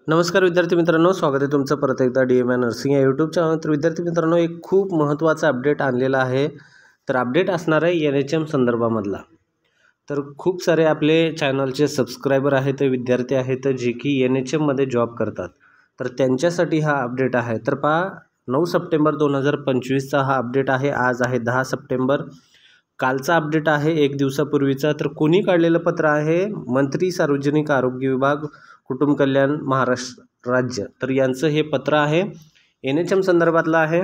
नमस्कार विद्यार्थी मित्रांनो, स्वागत आहे तुमचं परत एकदा DMI नर्सिंग या यूट्यूब चॅनल। तर विद्यार्थी मित्रांनो, एक खूप महत्त्वाचा अपडेट आणलेला आहे। तर अपडेट असणार आहे NHM संदर्भामधला। तर खूप सारे आपले चॅनलचे सबस्क्रायबर आहेत, विद्यार्थी आहेत जे की NHM मध्ये जॉब करतात। तर त्यांच्यासाठी हा अपडेट आहे। तर पहा, 9 सप्टेंबर 2025 चा हा अपडेट आहे। आज आहे 10 सप्टेंबर। कालचा अपडेट आहे 1 दिवसापूर्वीचा। तर कोणी काढलेलं पत्र आहे? मंत्री सार्वजनिक आरोग्य विभाग, कुटुंब कल्याण महाराष्ट्र राज्य। तर यांचं हे पत्र आहे, NHM संदर्भातलं आहे।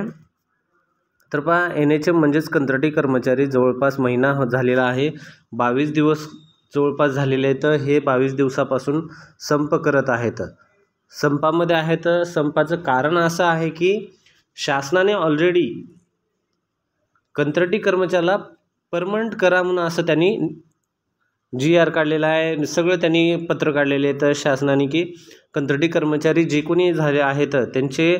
तर पहा, NHM म्हणजेच कंत्राटी कर्मचारी जवळपास महिना झालेला आहे, 22 दिवस जवळपास झालेले आहेत। हे 22 दिवसापासून संप करत आहेत, संपामध्ये आहेत। संपाचं कारण असं आहे की शासनाने ऑलरेडी कंत्राटी कर्मचाऱ्याला परमनंट करा म्हणून असं त्यांनी GR काढलेला आहे। सगळं त्यांनी पत्र काढलेले आहेत शासनाने की कंत्राटी कर्मचारी जे कोणी झाले आहेत त्यांचे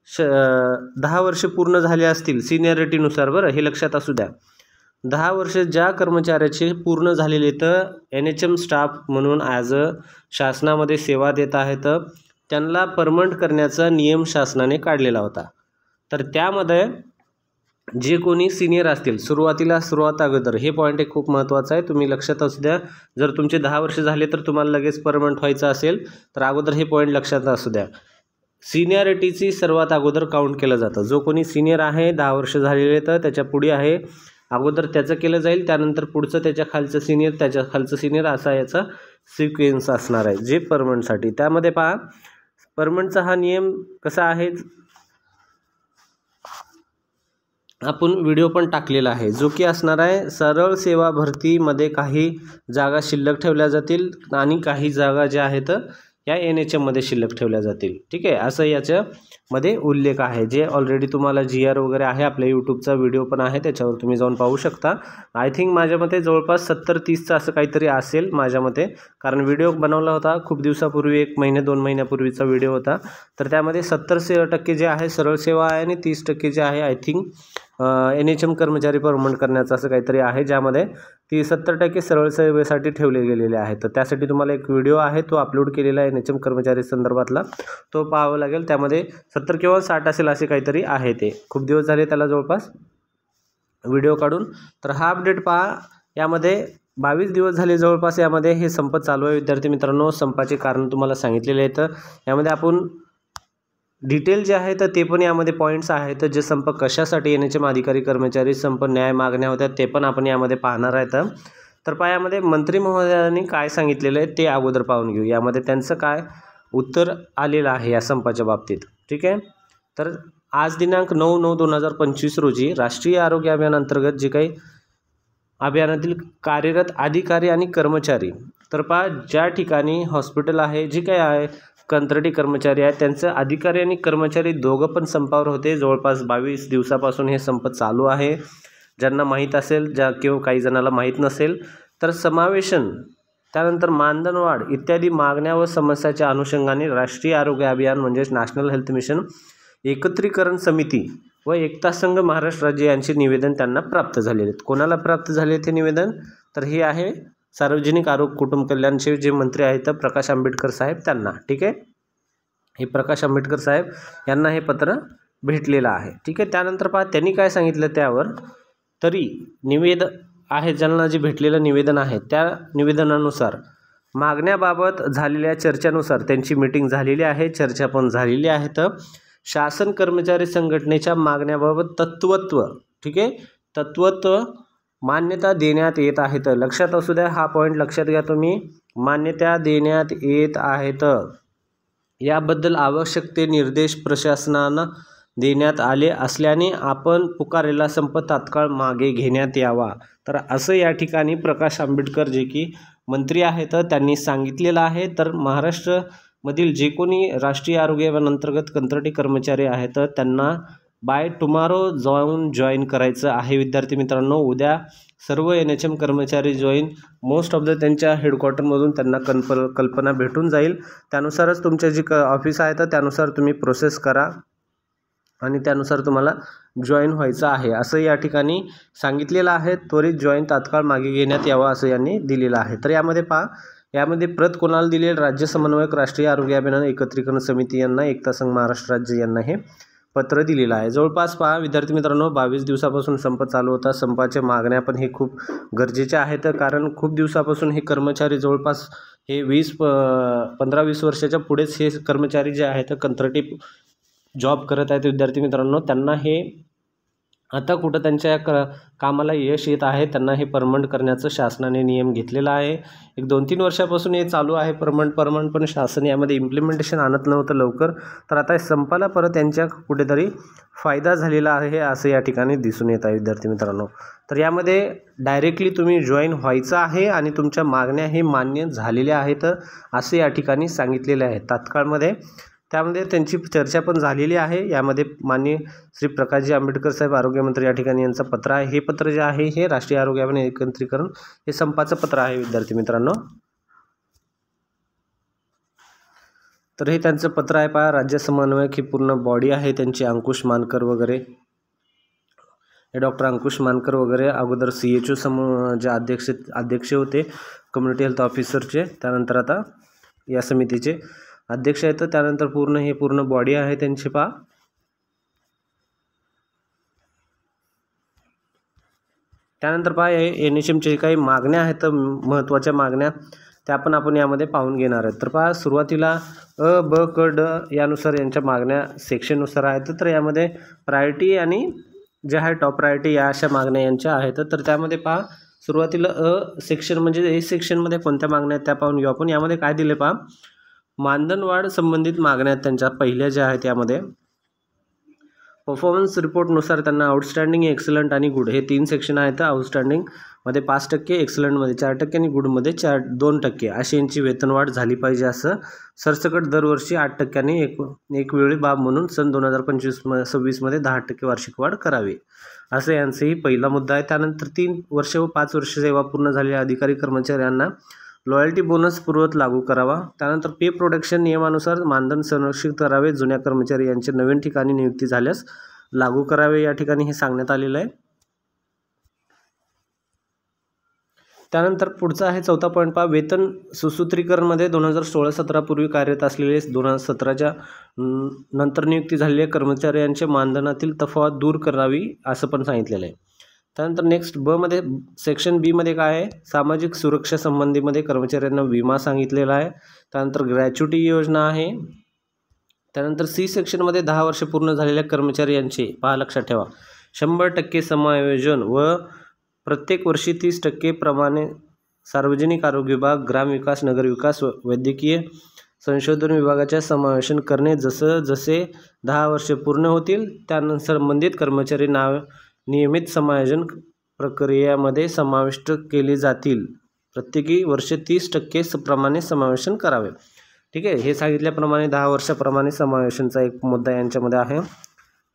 10 वर्ष पूर्ण झाले असतील सिनियरिटीनुसार, बरं हे लक्षात असू द्या। 10 वर्ष ज्या कर्मचाऱ्याचे पूर्ण झालेले तर NHM स्टाफ म्हणून ॲज अ शासनामध्ये सेवा देत आहेत, त्यांना परमनंट करण्याचा नियम शासनाने काढलेला होता। तर त्यामध्ये जे कोणी सिनियर असतील, सुरुवात अगोदर हे पॉईंट एक खूप महत्त्वाचा आहे, तुम्ही लक्षात असू द्या। जर तुमचे 10 वर्ष झाले तर तुम्हाला लगेच परमनंट व्हायचं असेल तर अगोदर हे पॉईंट लक्षात असू द्या। सिनियरिटीची सर्वात अगोदर काउंट केलं जातं। जो कोणी सिनियर आहे 10 वर्ष झालेले तर त्याच्या पुढे आहे, अगोदर त्याचं केलं जाईल, त्यानंतर पुढचं त्याच्या खालचं सिनियर, त्याच्या खालचं सिनियर, असा याचा सिक्वेन्स असणार आहे जे परमनंटसाठी। त्यामध्ये पहा, परमनंटचा हा नियम कसा आहे, आपण व्हिडिओ पण टाकलेला आहे, जो की असणार आहे सरळ सेवा भरतीमध्ये काही जागा शिल्लक ठेवल्या जातील आणि काही जागा ज्या आहेत या NHM मध्ये शिल्लक ठेवल्या जातील। ठीक आहे, असं याच्यामध्ये उल्लेख आहे, जे ऑलरेडी तुम्हाला GR वगैरे आहे, आपल्या यूट्यूबचा व्हिडिओ पण आहे, त्याच्यावर तुम्ही जाऊन पाहू शकता। आय थिंक माझ्या मते जवळपास 70-30चं असं काहीतरी असेल माझ्या मते, कारण व्हिडिओ बनवला होता खूप दिवसापूर्वी, 1 महिने 2 महिन्यापूर्वीचा व्हिडिओ होता। तर त्यामध्ये 70% जे आहे सरळ सेवा आहे आणि 30% जे आहे आय थिंक NHM कर्मचारी परमनंट करण्याचं असं काहीतरी आहे, ज्यामध्ये 70% सरळ सेवेसाठी ठेवले गेलेले आहेत। तर त्यासाठी तुम्हाला एक व्हिडिओ आहे, तो अपलोड केलेला आहे NHM कर्मचारी संदर्भातला, तो पाहावा लागेल। त्यामध्ये 70 किंवा 60 असेल असे काहीतरी आहे, ते खूप दिवस झाले त्याला जवळपास व्हिडिओ काढून। तर हा अपडेट पहा, यामध्ये 22 दिवस झाले जवळपास यामध्ये हे संप चालू आहे। विद्यार्थी मित्रांनो, संपाचे कारण तुम्हाला सांगितलेले आहेत, यामध्ये आपण डिटेल जे आहे तर ते पण यामध्ये पॉईंट्स आहेत, जे संप कशासाठी NHM अधिकारी कर्मचारी संप न्याय मागण्या होत्या ते पण आपण यामध्ये पाहणार आहेत। तर पहा, यामध्ये मंत्री महोदयांनी काय सांगितलेलं आहे ते अगोदर पाहून घेऊ, यामध्ये त्यांचं काय उत्तर आलेलं आहे या संपाच्या बाबतीत। ठीक आहे, तर आज दिनांक 9/9/2025 रोजी राष्ट्रीय आरोग्य अभियान अंतर्गत जे काही अभियानातील कार्यरत अधिकारी आणि कर्मचारी, तर पहा ज्या ठिकाणी हॉस्पिटल आहे, जे काही आहे कंत्राटी कर्मचारी आहेत, त्यांचं अधिकारी आणि कर्मचारी दोघं पण संपावर होते। जवळपास 22 दिवसापासून हे संप चालू आहे। ज्यांना माहीत असेल, किंवा काही जणाला माहीत नसेल, तर समावेशन, त्यानंतर मानधनवाढ इत्यादी मागण्या व समस्याच्या अनुषंगाने राष्ट्रीय आरोग्य अभियान म्हणजेच नॅशनल हेल्थ मिशन एकत्रीकरण समिती व एकता संघ महाराष्ट्र राज्य यांचे निवेदन त्यांना प्राप्त झालेले आहेत। कोणाला प्राप्त झाले ते निवेदन? तर हे आहे सार्वजनिक आरोग्य कुटुंब कल्याणचे जे मंत्री आहेत प्रकाश आंबेडकर साहेब, त्यांना। ठीक आहे, हे प्रकाश आंबेडकर साहेब यांना हे पत्र भेटलेलं आहे। ठीक आहे, त्यानंतर पहा त्यांनी काय सांगितलं त्यावर, तरी निवेदन आहे, ज्यांना जे भेटलेलं निवेदन आहे त्या निवेदनानुसार मागण्याबाबत झालेल्या चर्चेनुसार त्यांची मीटिंग झालेली आहे, चर्चा पण झालेली आहेत। शासन कर्मचारी संघटनेच्या मागण्याबाबत तत्वत्व, ठीक आहे, तत्वत्व मान्यता देण्यात येत आहेत। लक्षात असू द्या, हा पॉईंट लक्षात घ्या तुम्ही, मान्यता देण्यात येत आहेत, याबद्दल आवश्यक ते निर्देश प्रशासनानं देण्यात आले असल्याने आपण पुकारलेला संप तात्काळ मागे घेण्यात यावा। तर असं या ठिकाणी प्रकाश आंबेडकर जे की मंत्री आहेत त्यांनी सांगितलेलं आहे। तर महाराष्ट्रामधील जे कोणी राष्ट्रीय आरोग्य अभियान अंतर्गत कंत्राटी कर्मचारी आहेत त्यांना बाय टुमारो जॉईन करायचं आहे। विद्यार्थी मित्रांनो, उद्या सर्व NHM कर्मचारी जॉईन, मोस्ट ऑफ द त्यांच्या हेडक्वार्टरमधून त्यांना कल्पना भेटून जाईल, त्यानुसारच तुमचे जे ऑफिस आहे तर त्यानुसार तुम्ही प्रोसेस करा आणि त्यानुसार तुम्हाला जॉईन व्हायचं आहे, असं या ठिकाणी सांगितलेलं आहे। त्वरित जॉईन तात्काळ मागे घेण्यात यावा असं यांनी दिलेलं आहे। तर यामध्ये पहा, यामध्ये प्रत कोणाला दिली? राज्य समन्वयक, राष्ट्रीय आरोग्य अभियान एकत्रीकरण समिती यांना, एकता संघ महाराष्ट्र राज्य यांना हे पत्र दिलेलं आहे. जवळपास पहा विद्यार्थी मित्रांनो, 22 दिवसापासून संप चालू होता. संपाच्या मागण्या पण हे खूप गरजेच्या आहेत, कारण खूप दिवसापासून हे कर्मचारी जवळपास हे 15-20 वर्षाच्या पुढेच हे कर्मचारी जे आहेत कंत्राटी जॉब करत आहेत विद्यार्थी मित्रांनो, त्यांना हे आता कुठं त्यांच्या कामाला यश येत आहे, त्यांना हे परमनंट करण्याचं शासनाने नियम घेतलेला आहे. एक 2-3 वर्षापासून हे चालू आहे परमनंट, पण शासन यामध्ये इम्प्लिमेंटेशन आणत नव्हतं लवकर. तर आता संपाला परत त्यांच्या कुठेतरी फायदा झालेला आहे असं या ठिकाणी दिसून येत आहे विद्यार्थी मित्रांनो. तर यामध्ये डायरेक्टली तुम्ही जॉईन व्हायचं आहे आणि तुमच्या मागण्या हे मान्य झालेल्या आहेत असे या ठिकाणी सांगितलेले आहे तात्काळमध्ये. त्यामध्ये त्यांची चर्चा पण झालेली आहे. यामध्ये माननीय श्री प्रकाशजी आंबेडकर साहेब आरोग्यमंत्री या ठिकाणी यांचं पत्र आहे. हे पत्र जे आहे हे राष्ट्रीय आरोग्य अभियान एकत्रीकरण हे संपाचं पत्र आहे विद्यार्थी मित्रांनो. तर हे त्यांचं पत्र आहे. पहा राज्य समन्वयक ही पूर्ण बॉडी आहे त्यांची, अंकुश मानकर वगैरे, हे डॉक्टर अंकुश मानकर वगैरे अगोदर CHO जे अध्यक्ष होते कम्युनिटी हेल्थ ऑफिसरचे, त्यानंतर आता या समितीचे अध्यक्ष आहेत. त्यानंतर पूर्ण बॉडी आहे त्यांची. पहा त्यानंतर पहा NHMचे काही मागण्या आहेत महत्त्वाच्या मागण्या, त्या पण आपण यामध्ये पाहून घेणार आहेत. तर पहा सुरुवातीला अ, ब, क, ड यानुसार यांच्या मागण्या सेक्शननुसार आहेत. तर यामध्ये प्रायोरिटी आणि जे आहे टॉप प्रायोरिटी या अशा मागण्या यांच्या आहेत. तर त्यामध्ये पहा सुरुवातीला अ सेक्शन म्हणजे ए सेक्शनमध्ये कोणत्या मागण्या आहेत त्या पाहून घेऊ आपण. यामध्ये काय दिले पहा, मानधनवाढ संबंधित मागण्या आहेत त्यांच्या पहिल्या ज्या आहेत. यामध्ये परफॉर्मन्स रिपोर्टनुसार त्यांना आउटस्टँडिंग, एक्सलंट आणि गुड हे 3 सेक्शन आहेत. आउटस्टँडिंगमध्ये 5%, एक्सलंटमध्ये 4% आणि गुडमध्ये 2% अशी यांची वेतनवाढ झाली पाहिजे असं सरसकट दरवर्षी 8% एक वेळी बाब म्हणून सन 2025-26मध्ये 10% वार्षिक वाढ करावी असं यांचाही पहिला मुद्दा आहे. त्यानंतर 3 वर्ष व 5 वर्ष सेवा पूर्ण झालेल्या अधिकारी कर्मचाऱ्यांना लॉयल्टी बोनस पूर्वत लागू करावा. त्यानंतर पे प्रोटेक्शन नियमानुसार मानधन संरक्षित करावे. जुन्या कर्मचारी यांचे नवीन ठिकाणी नियुक्ती झाल्यास लागू करावे या ठिकाणी हे सांगण्यात आलेलं आहे. त्यानंतर पुढचा आहे 4था पॉईंट पहा, वेतन सुसूत्रीकरणमध्ये 2016-17 पूर्वी कार्यरत असलेले 2017च्या नंतर नियुक्ती झालेल्या कर्मचारी यांचे मानधनातील तफावत दूर करावी असं पण सांगितलेलं आहे. त्यानंतर नेक्स्ट मध्ये सेक्शन बी मध्ये काय आहे, सामाजिक सुरक्षा संबंधीमध्ये कर्मचाऱ्यांना विमा सांगितलेला आहे. त्यानंतर ग्रॅच्युटी योजना आहे. त्यानंतर सी सेक्शनमध्ये 10 वर्ष पूर्ण झालेल्या कर्मचारी यांचे पहा लक्षात ठेवा 100% समायोजन व प्रत्येक वर्षी 30% प्रमाणे सार्वजनिक आरोग्य विभाग, ग्रामविकास, नगरविकास, वैद्यकीय संशोधन विभागाच्या समावेशन करणे. जसे 10 वर्षे पूर्ण होतील त्यानंतर संबंधित कर्मचारी नियमित समायोजन प्रक्रियेमध्ये समाविष्ट केले जातील. प्रत्येकी वर्षे 30% प्रमाणे समावेशन करावे. ठीक आहे, हे सांगितल्याप्रमाणे 10 वर्षाप्रमाणे समावेशनचा एक मुद्दा यांच्यामध्ये आहे.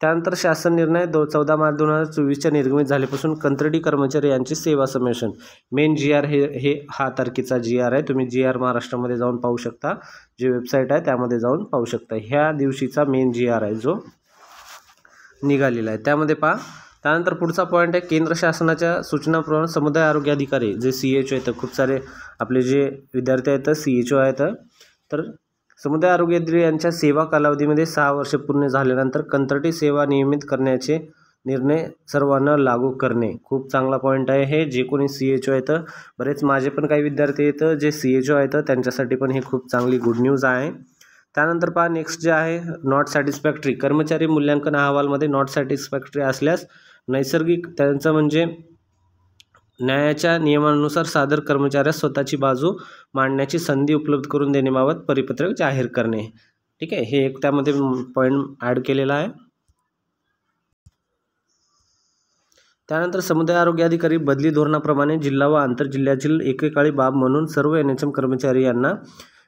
त्यानंतर शासन निर्णय 14 मार्च 2024च्या निर्गमित झाल्यापासून कंत्राटी कर्मचारी यांची सेवा समावेशन मेन GR हे हा तारखेचा GR आहे. तुम्ही GR महाराष्ट्रामध्ये जाऊन पाहू शकता, जे वेबसाईट आहे त्यामध्ये जाऊन पाहू शकता. ह्या दिवशीचा मेन GR आहे जो निघालेला आहे त्यामध्ये पहा. त्यानंतर पुढचा पॉईंट आहे, केंद्र शासनाच्या सूचनाप्रमाणे समुदाय आरोग्य अधिकारी जे CHO आहेत, खूप सारे आपले जे विद्यार्थी आहेत CHO आहेत. तर समुदाय आरोग्य अधिकारी यांच्या सेवा कालावधीमध्ये 6 वर्षे पूर्ण झाल्यानंतर कंत्राटी सेवा नियमित करण्याचे निर्णय सर्वांना लागू करणे. खूप चांगला पॉईंट आहे हे. जे कोणी CHO आहेत, बरेच माझे पण काही विद्यार्थी आहेत जे CHO आहेत, त्यांच्यासाठी पण हे खूप चांगली गुड न्यूज आहे. त्यानंतर पहा नेक्स्ट जे आहे, नॉट सॅटिस्फॅक्टरी कर्मचारी मूल्यांकन अहवालमध्ये नॉट सॅटिस्फॅक्टरी असल्यास नैसर्गिक त्यांचं म्हणजे न्यायाच्या नियमानुसार सादर कर्मचाऱ्यास स्वतःची बाजू मांडण्याची संधी उपलब्ध करून देण्याबाबत परिपत्रक जाहीर करणे. ठीक आहे, हे एक त्यामध्ये पॉईंट ॲड केलेला आहे. त्यानंतर समुदाय आरोग्य अधिकारी बदली धोरणाप्रमाणे जिल्हा व आंतरजिल्ह्यातील एकेकाळी बाब म्हणून सर्व NHM कर्मचारी यांना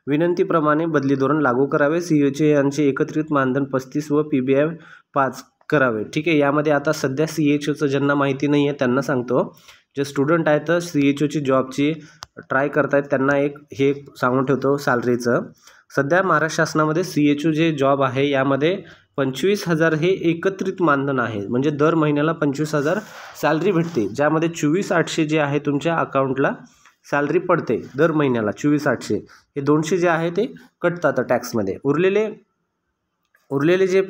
विनंतीप्रमाणे बदली धोरण लागू करावे. CHO यांचे एकत्रित मानधन 35 व PBI 5 करावे. ठीक आहे, यामध्ये आता सध्या CHOचं ज्यांना माहिती नाही आहे त्यांना सांगतो, जे स्टुडंट आहेत CHOची जॉबची ट्राय करतायत त्यांना हे सांगून ठेवतो सॅलरीचं. सध्या महाराष्ट्र शासनामध्ये CHO जे जॉब आहे यामध्ये 25,000 हे एकत्रित मानधन आहे. म्हणजे दर महिन्याला 25,000 सॅलरी भेटते, ज्यामध्ये 24,800 जे आहे तुमच्या अकाउंटला सॅलरी पडते दर महिन्याला 24,800, हे 200 जे आहे ते कटतात टॅक्समध्ये. उरलेले जे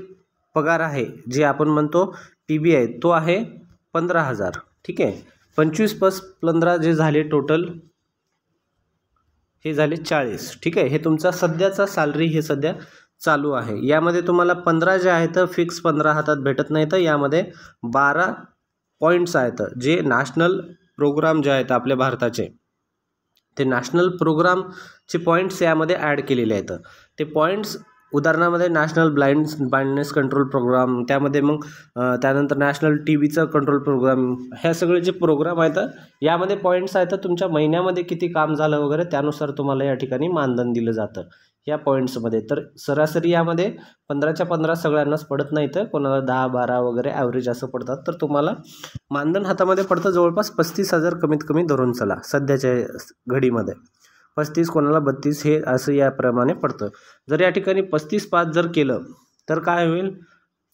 पगार आहे जे आपण म्हणतो PBI तो आहे 15,000. ठीक आहे. 25 + 15 जे झाले टोटल हे झाले 40. ठीक आहे. हे तुमचा सध्याचा सॅलरी हे सध्या चालू आहे. यामध्ये तुम्हाला 15 जे आहेत फिक्स 15 हातात भेटत नाही, तर यामध्ये 12 पॉईंट्स आहेत जे नॅशनल प्रोग्राम जे आहेत आपल्या भारताचे, ते नॅशनल प्रोग्रामचे पॉईंट्स यामध्ये ॲड केलेले आहेत. ते पॉईंट्स उदाहरणामध्ये नॅशनल ब्लाइंडनेस कंट्रोल प्रोग्राम, त्यामध्ये मग त्यानंतर नॅशनल TBचा कंट्रोल प्रोग्राम, ह्या सगळे जे प्रोग्राम आहेत यामध्ये पॉईंट्स आहेत. तुमच्या महिन्यामध्ये किती काम झालं वगैरे त्यानुसार तुम्हाला या ठिकाणी मानधन दिलं जातं या पॉईंट्समध्ये. तर सरासरी यामध्ये 15च्या 15 सगळ्यांनाच पडत नाही, तर कोणाला 10-12 वगैरे ॲव्हरेज असं पडतात. तर तुम्हाला मानधन हातामध्ये पडतं जवळपास 35,000 कमीत कमी धरून चला सध्याच्या घडीमध्ये. 35 कोणाला 32 हे असं याप्रमाणे पडतं. जर या ठिकाणी 35,500 जर केलं तर काय होईल,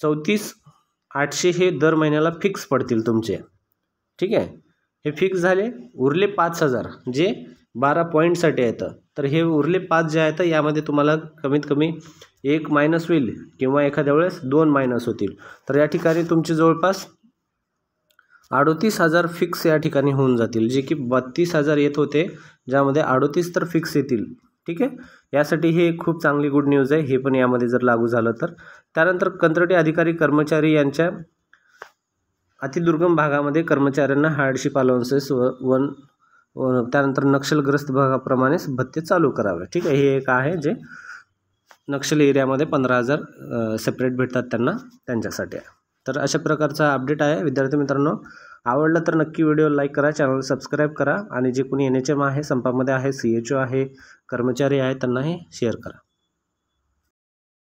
34,800 हे दर महिन्याला फिक्स पडतील तुमचे. ठीक आहे. हे फिक्स झाले. उरले 5,000 जे 12 पॉईंटसाठी येतं. तर हे उरले 5 जे आहेत यामध्ये तुम्हाला कमीत कमी 1 मायनस होईल किंवा एखाद्या वेळेस 2 मायनस होतील. तर या ठिकाणी तुमचे जवळपास 38,000 फिक्स या ठिकाणी होऊन जातील, जे की 32,000 येत होते, ज्यामध्ये 38 तर फिक्स येतील. ठीक आहे. यासाठी हे खूप चांगली गुड न्यूज आहे, हे पण यामध्ये जर लागू झालं तर. त्यानंतर कंत्राटी अधिकारी कर्मचारी यांच्या अतिदुर्गम भागामध्ये कर्मचाऱ्यांना हार्डशिप अलाउन्सेस त्यानंतर नक्षलग्रस्त भागाप्रमाणेच भत्ते चालू करावे. ठीक आहे. हे एक आहे जे नक्षल एरियामध्ये 15,000 सेपरेट भेटतात त्यांना, त्यांच्यासाठी आहे. तर अशा प्रकारचा अपडेट आहे. विद्यार्थी मित्रांनो, आवडलं तर नक्की व्हिडिओ लाईक करा, चॅनल सबस्क्राईब करा आणि जे कोणी NHM आहे, संपामध्ये आहे, CHO आहे, कर्मचारी आहे, त्यांनाही शेअर करा.